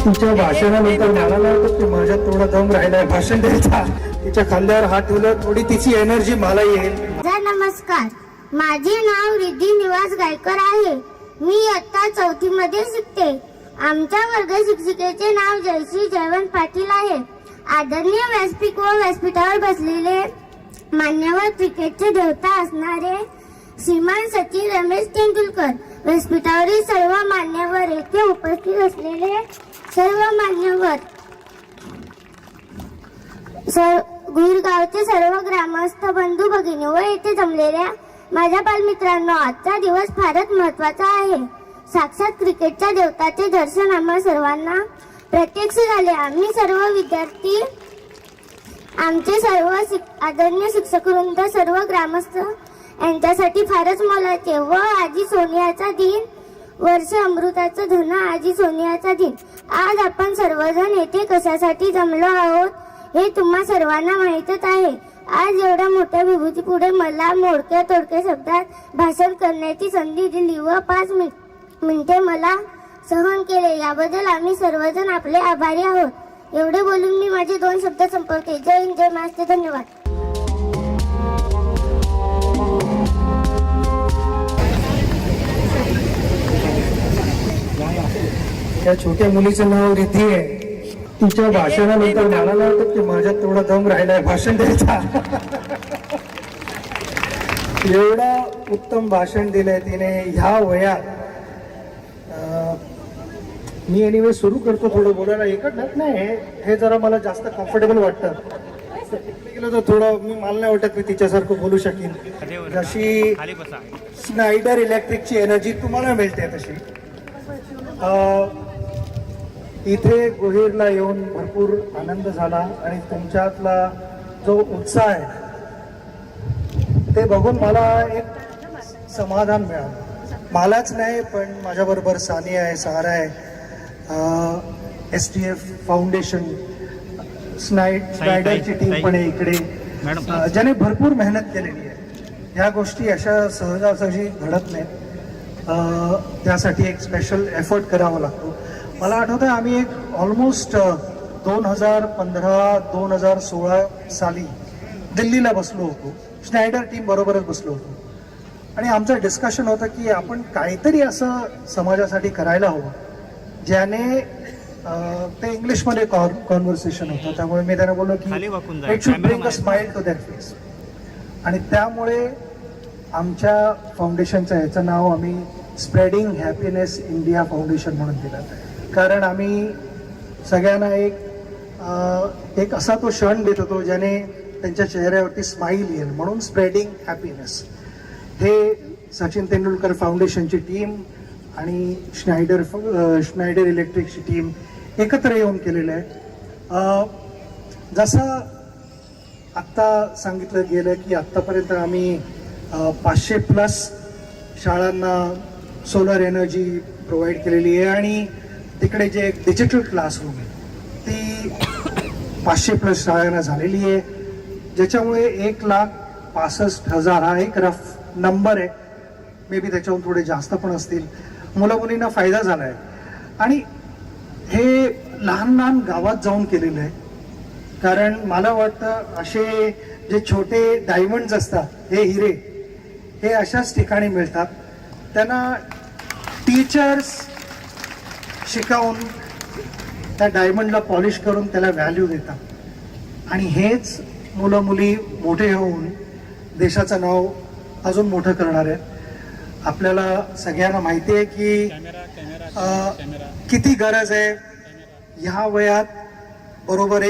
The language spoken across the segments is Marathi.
तिच्या भाषणानंतर मला नाही वाटत की माझ्यात थोडा दम राहिलाय भाषण द्यायचा. तिच्या खांद्यावर हात ठेवलं थोडी तिची एनर्जी मला येईल. नमस्कार, माझे नाव रिद्धी निवास गायकर आहे. मी इयत्ता 4थी मध्ये शिकते. आमच्या वर्ग शिक्षिकेचे नाव जयश्री जयवंत पाटील आहे. आदरणीय व्यासपीठ व व्यासपीठावर बसलेले मान्यवर क्रिकेटचे देवता असणारे श्रीमान सचिन रमेश तेंडुलकर, व्यासपीठावरील सर्व मान्यवर, येथे उपस्थित असलेले सर्व मान्यवर, गुरगावचे सर्व ग्रामस्थ बंधू भगिनी व येथे जमलेल्या माझ्या बालमित्रांनो, आजचा दिवस फारच महत्वाचा आहे. साक्षात क्रिकेटच्या देवताचे दर्शन आम्हा सर्वांना प्रत्यक्ष झाले. आम्ही सर्व विद्यार्थी, आमचे सर्व आदरणीय शिक्षकवृंद, सर्व ग्रामस्थ यांच्यासाठी फारच मोलाचे व आजी सोनियाचा दिन, वर्ष अमृताचं धन आजी सोनियाचा दिन. आज आपण सर्वजण येथे कशासाठी जमलो आहोत हे तुम्हा सर्वांना माहीतच आहे. आज एवढ्या मोठ्या विभूती पुढे मला मोडक्या तोडक्या शब्दात भाषण करण्याची संधी दिली व 5 मिनिटे मला सहन केले, याबद्दल आम्ही सर्वजण आपले आभारी आहोत. एवढे बोलून मी माझे 2 शब्द संपवते. जय हिंद, जय महाराष्ट्र. धन्यवाद. या छोट्या मुलीचं नाव रिद्धी आहे. तिच्या भाषणानंतर मला नाही वाटत की माझ्यात थोडा दम राहिलाय भाषण द्यायचा. एवढा उत्तम भाषण दिलंय तिने ह्या वयात. मी एनिवे सुरू करतो थोडं बोलायला. एकच नाही, हे जरा मला जास्त कम्फर्टेबल वाटतं. गेलं तर थोडं मला नाही वाटत मी तिच्यासारखं बोलू शकेन. जशी स्नायडर इलेक्ट्रिकची एनर्जी तुम्हाला मिळते तशी इथे गोहेरला येऊन भरपूर आनंद झाला आणि तुमच्यातला जो उत्साह आहे ते बघून मला एक समाधान मिळालं. मलाच नाही पण माझ्याबरोबर सानिया आहे, सारा आहे, STF फाउंडेशन, स्नायडरची टीम पण आहे इकडे, ज्याने भरपूर मेहनत केलेली आहे. ह्या गोष्टी अशा सहजासहजी घडत नाहीत. त्यासाठी एक स्पेशल एफर्ट करावा लागतो. मला आठवतं आम्ही एक ऑलमोस्ट 2015-2016 साली दिल्लीला बसलो होतो. स्नायडर टीम बरोबरच बसलो होतो आणि आमचं डिस्कशन होतं की आपण काहीतरी असं समाजासाठी करायला हवं ज्याने ते इंग्लिशमध्ये कॉन्व्हर्सेशन होतं. त्यामुळे मी त्यांना बोललो की it should bring a smile to that face. आणि त्यामुळे आमच्या फाउंडेशनचं ह्याचं नाव आम्ही स्प्रेडिंग हॅपीनेस इंडिया फाउंडेशन म्हणून दिलं. कारण आम्ही सगळ्यांना एक असा तो क्षण देत होतो ज्याने त्यांच्या चेहऱ्यावरती स्माईल येईल, म्हणून स्प्रेडिंग हॅपीनेस. हे सचिन तेंडुलकर फाउंडेशनची टीम आणि स्नायडर इलेक्ट्रिकची टीम एकत्र येऊन केलेलं आहे. जसं आत्ता सांगितलं गेलं की आत्तापर्यंत आम्ही 500+ शाळांना सोलर एनर्जी प्रोव्हाइड केलेली आहे आणि तिकडे जे एक डिजिटल क्लासरूम आहे ती 500+ शाळांना झालेली आहे, ज्याच्यामुळे 1,65,000 हा एक रफ नंबर आहे. मे बी त्याच्याहून थोडे जास्त पण असतील. मुला मुलींना फायदा झाला आहे आणि हे लहान लहान गावात जाऊन केलेलं आहे. कारण मला वाटतं असे जे छोटे डायमंड्स असतात, हे हिरे, हे अशाच ठिकाणी मिळतात. त्यांना टीचर्स शिकवून त्या डायमंडला पॉलिश करून त्याला व्हॅल्यू देतात आणि हेच मुलं मुली मोठे होऊन देशाचं नाव अजून मोठं करणार आहेत. आपल्याला सगळ्यांना माहिती आहे की किती गरज आहे ह्या वयात. बरोबर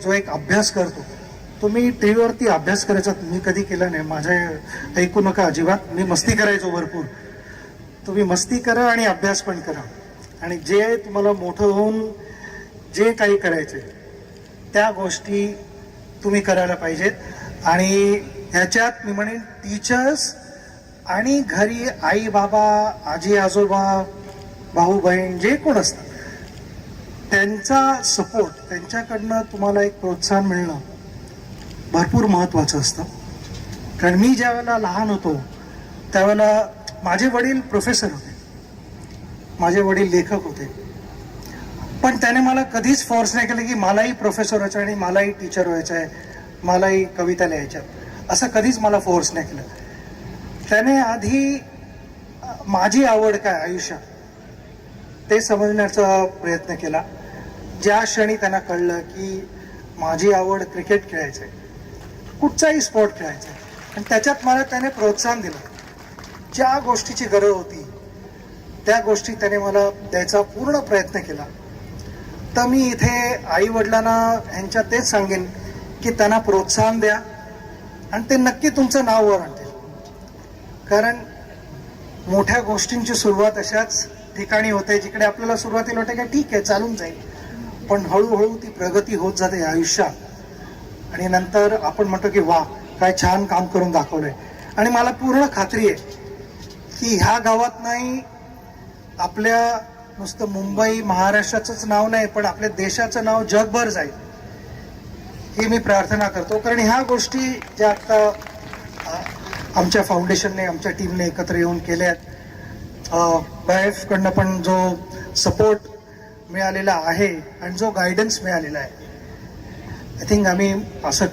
जो एक अभ्यास करतो, तुम्ही टीव्हीवरती अभ्यास करायचा मी कधी केला नाही, माझ्या ऐकू नका अजिबात. मी मस्ती करायचो भरपूर. तुम्ही मस्ती करा आणि अभ्यास पण करा आणि जे तुम्हाला मोठं होऊन जे काही करायचे त्या गोष्टी तुम्ही करायला पाहिजेत. आणि ह्याच्यात मी म्हणेन टीचर्स आणि घरी आई बाबा, आजी आजोबा, भाऊ बहीण जे कोण असतात त्यांचा सपोर्ट, त्यांच्याकडनं तुम्हाला एक प्रोत्साहन मिळणं भरपूर महत्त्वाचं असतं. कारण मी ज्या वेळेला लहान होतो त्यावेळेला माझे वडील प्रोफेसर होते, माझे वडील लेखक होते पण त्याने मला कधीच फोर्स नाही केलं की मलाही प्रोफेसर व्हायचं आणि मलाही टीचर व्हायचं आहे, मलाही कविता लिहायच्या, असं कधीच मला फोर्स नाही केलं. त्याने आधी माझी आवड काय आयुष्यात ते समजण्याचा प्रयत्न केला. ज्या क्षणी त्यांना कळलं की माझी आवड क्रिकेट खेळायचं आहे, कुठचाही स्पोर्ट खेळायचा आहे, आणि त्याच्यात मला त्याने प्रोत्साहन दिलं. ज्या गोष्टीची गरज होती त्या गोष्टी त्याने मला द्यायचा पूर्ण प्रयत्न केला. तर मी इथे आई वडिलांना ह्यांच्या तेच सांगेन की त्यांना प्रोत्साहन द्या आणि ते नक्की तुमचं नाव वर आणतील. कारण मोठ्या गोष्टींची सुरुवात अशाच ठिकाणी होते जिकडे आपल्याला सुरुवातीला वाटते की ठीक आहे चालून जाईल, पण हळूहळू ती प्रगती होत जाते आयुष्यात आणि नंतर आपण म्हणतो की वा काय छान काम करून दाखवलंय. आणि मला पूर्ण खात्री आहे की ह्या गावात नाही, आपल्या नुसतं मुंबई महाराष्ट्राचंच नाव नाही पण आपल्या देशाचं नाव जगभर जाईल ही मी प्रार्थना करतो. कारण ह्या गोष्टी ज्या आता आमच्या फाउंडेशनने आमच्या टीमने एकत्र येऊन केल्या आहेत, BIF कडनं पण जो सपोर्ट मिळालेला आहे आणि जो गायडन्स मिळालेला आहे, आय थिंक आम्ही असं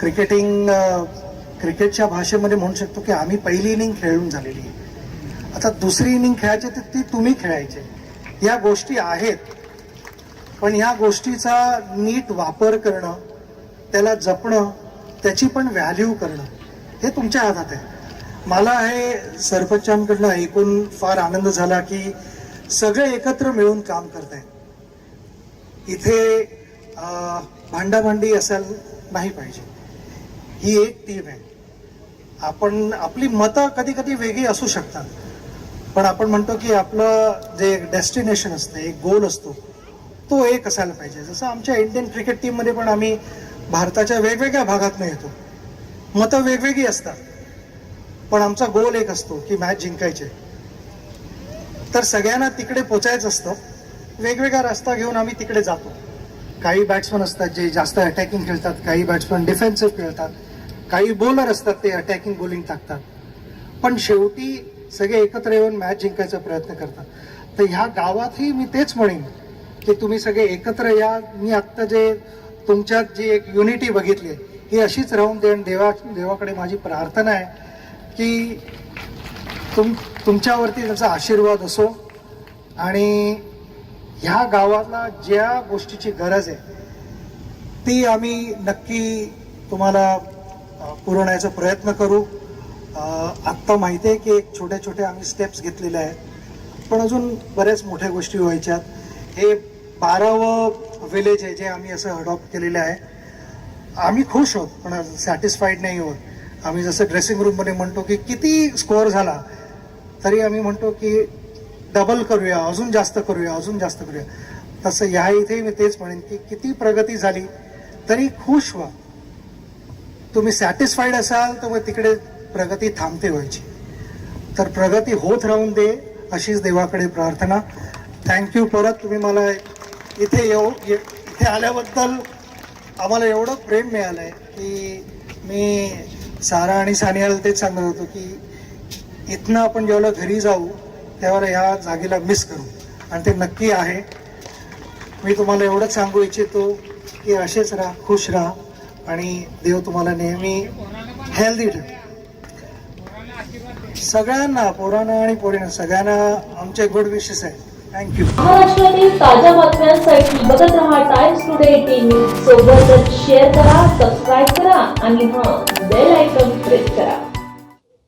क्रिकेटच्या भाषेमध्ये म्हणू शकतो की आम्ही पहिली इनिंग खेळून झालेली आहे. आता दुसरी इनिंग खेळायची तर ती तुम्ही खेळायची. या गोष्टी आहेत, पण ह्या गोष्टीचा नीट वापर करणं, त्याला जपणं, त्याची पण व्हॅल्यू करणं हे तुमच्या हातात आहे. मला हे सरपंचांकडनं ऐकून फार आनंद झाला की सगळे एकत्र मिळून काम करतायत. इथे भांडाभांडी असायला नाही पाहिजे. ही एक टीम आहे. आपण आपली मतं कधी कधी वेगळी असू शकतात, पण आपण म्हणतो की आपलं जे डेस्टिनेशन असतं, एक गोल असतो, तो एक असायला पाहिजे. जसं आमच्या इंडियन क्रिकेट टीममध्ये पण आम्ही भारताच्या वेगवेगळ्या भागातून येतो, मतं वेगवेगळी असतात, पण आमचा गोल एक असतो की मॅच जिंकायचे. तर सगळ्यांना तिकडे पोचायचं असतं. वेगवेगळा रस्ता घेऊन आम्ही तिकडे जातो. काही बॅट्समन असतात जे जास्त अटॅकिंग खेळतात, काही बॅट्समन डिफेन्सिव्ह खेळतात, काही बॉलर असतात ते अटॅकिंग बॉलिंग टाकतात, पण शेवटी सगळे एकत्र येऊन मॅच जिंकायचा प्रयत्न करतात. तर ह्या गावातही मी तेच म्हणेन की तुम्ही सगळे एकत्र या. मी आत्ता जे तुमच्यात जी एक युनिटी बघितली ही अशीच राहून दे. आणि देवाकडे माझी प्रार्थना आहे की तुमच्यावरती त्याचा आशीर्वाद असो आणि ह्या गावाला ज्या गोष्टीची गरज आहे ती आम्ही नक्की तुम्हाला पुरवण्याचा प्रयत्न करू. आत्ता माहिती आहे की एक छोटे छोटे आम्ही स्टेप्स घेतलेले आहेत, पण अजून बऱ्याच मोठ्या गोष्टी व्हायच्यात. हे 12वं विलेज आहे जे आम्ही असं अडॉप्ट केलेलं आहे. आम्ही खुश आहोत पण सॅटिस्फाईड नाही आहोत. आम्ही जसं ड्रेसिंग रूममध्ये म्हणतो की किती स्कोअर झाला तरी आम्ही म्हणतो की डबल करूया, अजून जास्त करूया, अजून जास्त करूया. तसं ह्या इथे मी तेच म्हणेन की किती प्रगती झाली तरी खुश व्हा. तुम्ही सॅटिस्फाईड असाल तर मग तिकडे प्रगती थांबते व्हायची. तर प्रगती होत राहून दे अशीच देवाकडे प्रार्थना. थँक्यू. परत तुम्ही मला इथे आल्याबद्दल आम्हाला एवढं प्रेम मिळालं आहे की मी सारा आणि सानियाला तेच सांगत होतो की इथनं आपण जेव्हा घरी जाऊ त्यावेळेला ह्या जागेला मिस करू, आणि ते नक्की आहे. मी तुम्हाला एवढंच सांगू इच्छितो की असेच राहा, खुश राहा आणि देव तुम्हाला नेहमी हेल्दी ठेव. सगळ्यांना, पोरांना आणि पोरींना सगळ्यांना आमचे गुड विशेस आहे. थँक्यू. महाराष्ट्रातील ताज्या बातम्यांसाठी बघत रहा टाइम्स टुडे 18 न्यूज. सोबतच शेअर करा, सबस्क्राईब करा आणि बेल आयकॉन प्रेस करा.